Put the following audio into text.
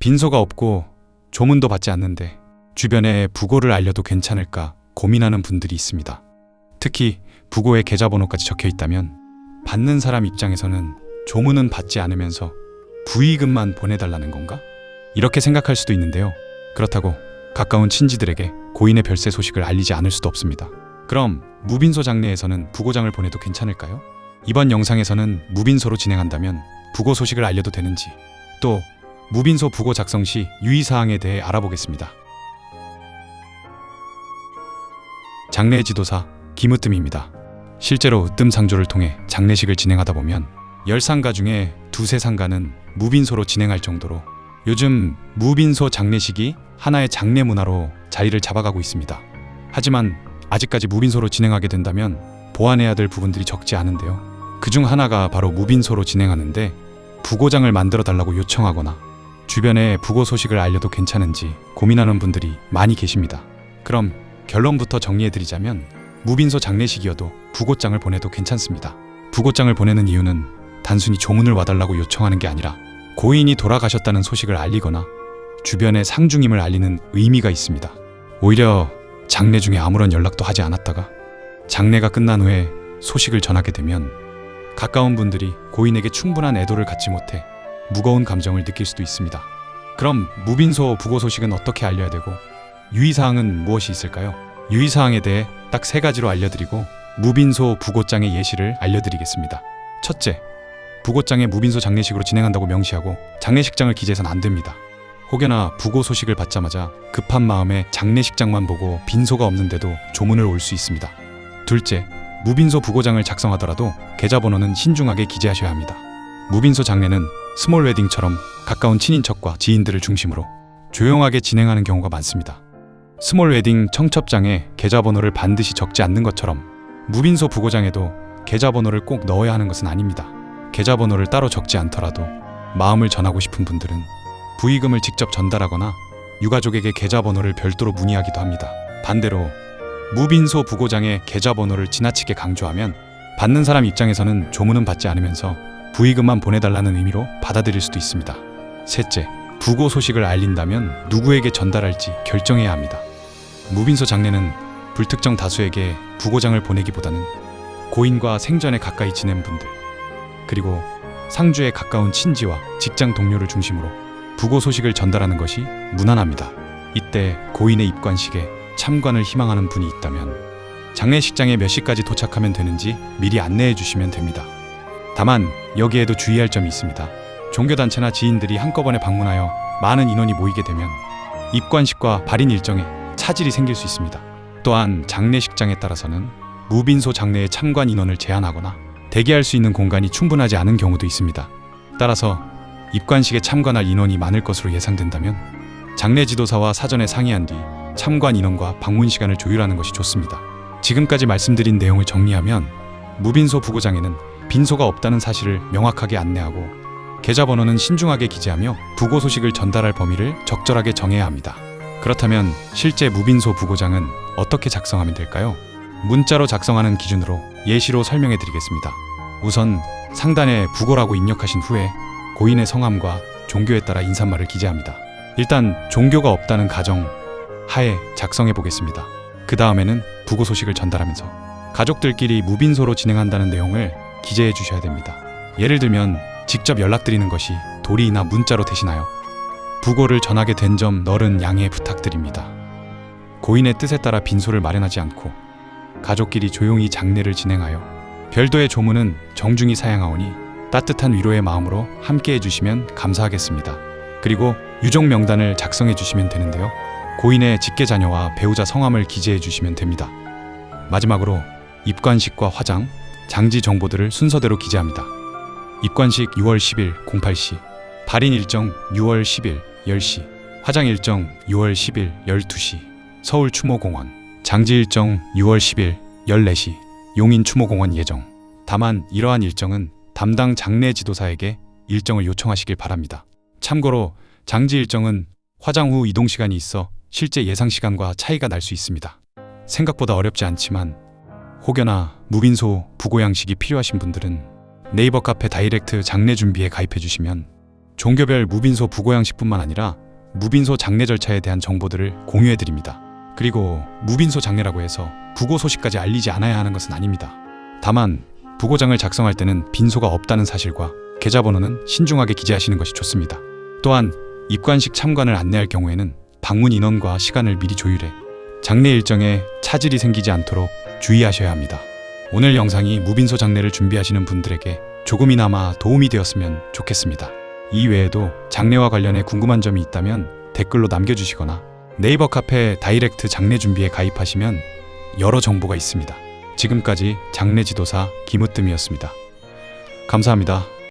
빈소가 없고 조문도 받지 않는데 주변에 부고를 알려도 괜찮을까 고민하는 분들이 있습니다. 특히 부고에 계좌번호까지 적혀 있다면 받는 사람 입장에서는 조문은 받지 않으면서 부의금만 보내달라는 건가? 이렇게 생각할 수도 있는데요. 그렇다고 가까운 친지들에게 고인의 별세 소식을 알리지 않을 수도 없습니다. 그럼 무빈소 장례에서는 부고장을 보내도 괜찮을까요? 이번 영상에서는 무빈소로 진행한다면 부고 소식을 알려도 되는지, 또 무빈소 부고 작성 시 유의사항에 대해 알아보겠습니다. 장례 지도사 김으뜸입니다. 실제로 으뜸상조를 통해 장례식을 진행하다 보면 10상가 중에 두세 상가는 무빈소로 진행할 정도로 요즘 무빈소 장례식이 하나의 장례 문화로 자리를 잡아가고 있습니다. 하지만 아직까지 무빈소로 진행하게 된다면 보완해야 될 부분들이 적지 않은데요. 그중 하나가 바로 무빈소로 진행하는데 부고장을 만들어 달라고 요청하거나 주변에 부고 소식을 알려도 괜찮은지 고민하는 분들이 많이 계십니다. 그럼 결론부터 정리해드리자면 무빈소 장례식이어도 부고장을 보내도 괜찮습니다. 부고장을 보내는 이유는 단순히 조문을 와달라고 요청하는 게 아니라 고인이 돌아가셨다는 소식을 알리거나 주변에 상중임을 알리는 의미가 있습니다. 오히려 장례 중에 아무런 연락도 하지 않았다가 장례가 끝난 후에 소식을 전하게 되면 가까운 분들이 고인에게 충분한 애도를 갖지 못해 무거운 감정을 느낄 수도 있습니다. 그럼 무빈소 부고 소식은 어떻게 알려야 되고 유의사항은 무엇이 있을까요? 유의사항에 대해 딱 3가지로 알려드리고 무빈소 부고장의 예시를 알려드리겠습니다. 첫째, 부고장에 무빈소 장례식으로 진행한다고 명시하고 장례식장을 기재해서는 안 됩니다. 혹여나 부고 소식을 받자마자 급한 마음에 장례식장만 보고 빈소가 없는데도 조문을 올 수 있습니다. 둘째, 무빈소 부고장을 작성하더라도 계좌번호는 신중하게 기재하셔야 합니다. 무빈소 장례는 스몰 웨딩처럼 가까운 친인척과 지인들을 중심으로 조용하게 진행하는 경우가 많습니다. 스몰 웨딩 청첩장에 계좌번호를 반드시 적지 않는 것처럼 무빈소 부고장에도 계좌번호를 꼭 넣어야 하는 것은 아닙니다. 계좌번호를 따로 적지 않더라도 마음을 전하고 싶은 분들은 부의금을 직접 전달하거나 유가족에게 계좌번호를 별도로 문의하기도 합니다. 반대로 무빈소 부고장의 계좌번호를 지나치게 강조하면 받는 사람 입장에서는 조문은 받지 않으면서 부의금만 보내달라는 의미로 받아들일 수도 있습니다. 셋째, 부고 소식을 알린다면 누구에게 전달할지 결정해야 합니다. 무빈소 장례는 불특정 다수에게 부고장을 보내기보다는 고인과 생전에 가까이 지낸 분들, 그리고 상주에 가까운 친지와 직장 동료를 중심으로 부고 소식을 전달하는 것이 무난합니다. 이때 고인의 입관식에 참관을 희망하는 분이 있다면 장례식장에 몇 시까지 도착하면 되는지 미리 안내해 주시면 됩니다. 다만 여기에도 주의할 점이 있습니다. 종교단체나 지인들이 한꺼번에 방문하여 많은 인원이 모이게 되면 입관식과 발인 일정에 차질이 생길 수 있습니다. 또한 장례식장에 따라서는 무빈소 장례의 참관 인원을 제한하거나 대기할 수 있는 공간이 충분하지 않은 경우도 있습니다. 따라서 입관식에 참관할 인원이 많을 것으로 예상된다면 장례 지도사와 사전에 상의한 뒤 참관 인원과 방문 시간을 조율하는 것이 좋습니다. 지금까지 말씀드린 내용을 정리하면 무빈소 부고장에는 빈소가 없다는 사실을 명확하게 안내하고 계좌번호는 신중하게 기재하며 부고 소식을 전달할 범위를 적절하게 정해야 합니다. 그렇다면 실제 무빈소 부고장은 어떻게 작성하면 될까요? 문자로 작성하는 기준으로 예시로 설명해 드리겠습니다. 우선 상단에 부고라고 입력하신 후에 고인의 성함과 종교에 따라 인사말을 기재합니다. 일단 종교가 없다는 가정 하에 작성해 보겠습니다. 그 다음에는 부고 소식을 전달하면서 가족들끼리 무빈소로 진행한다는 내용을 기재해 주셔야 됩니다. 예를 들면 직접 연락드리는 것이 도리나 문자로 대신하여 부고를 전하게 된 점 너른 양해 부탁드립니다. 고인의 뜻에 따라 빈소를 마련하지 않고 가족끼리 조용히 장례를 진행하여 별도의 조문은 정중히 사양하오니 따뜻한 위로의 마음으로 함께 해주시면 감사하겠습니다. 그리고 유족 명단을 작성해 주시면 되는데요. 고인의 직계자녀와 배우자 성함을 기재해 주시면 됩니다. 마지막으로 입관식과 화장, 장지 정보들을 순서대로 기재합니다. 입관식 6월 10일 08시, 발인 일정 6월 10일 10시, 화장 일정 6월 10일 12시, 서울 추모공원, 장지 일정 6월 10일 14시, 용인 추모공원 예정. 다만 이러한 일정은 담당 장례 지도사에게 일정을 요청하시길 바랍니다. 참고로 장지 일정은 화장 후 이동 시간이 있어 실제 예상 시간과 차이가 날 수 있습니다. 생각보다 어렵지 않지만 혹여나 무빈소 부고 양식이 필요하신 분들은 네이버 카페 다이렉트 장례 준비에 가입해 주시면 종교별 무빈소 부고양식뿐만 아니라 무빈소 장례 절차에 대한 정보들을 공유해드립니다. 그리고 무빈소 장례라고 해서 부고 소식까지 알리지 않아야 하는 것은 아닙니다. 다만 부고장을 작성할 때는 빈소가 없다는 사실과 계좌번호는 신중하게 기재하시는 것이 좋습니다. 또한 입관식 참관을 안내할 경우에는 방문 인원과 시간을 미리 조율해 장례 일정에 차질이 생기지 않도록 주의하셔야 합니다. 오늘 영상이 무빈소 장례를 준비하시는 분들에게 조금이나마 도움이 되었으면 좋겠습니다. 이 외에도 장례와 관련해 궁금한 점이 있다면 댓글로 남겨주시거나 네이버 카페 다이렉트 장례 준비에 가입하시면 여러 정보가 있습니다. 지금까지 장례 지도사 김으뜸이었습니다. 감사합니다.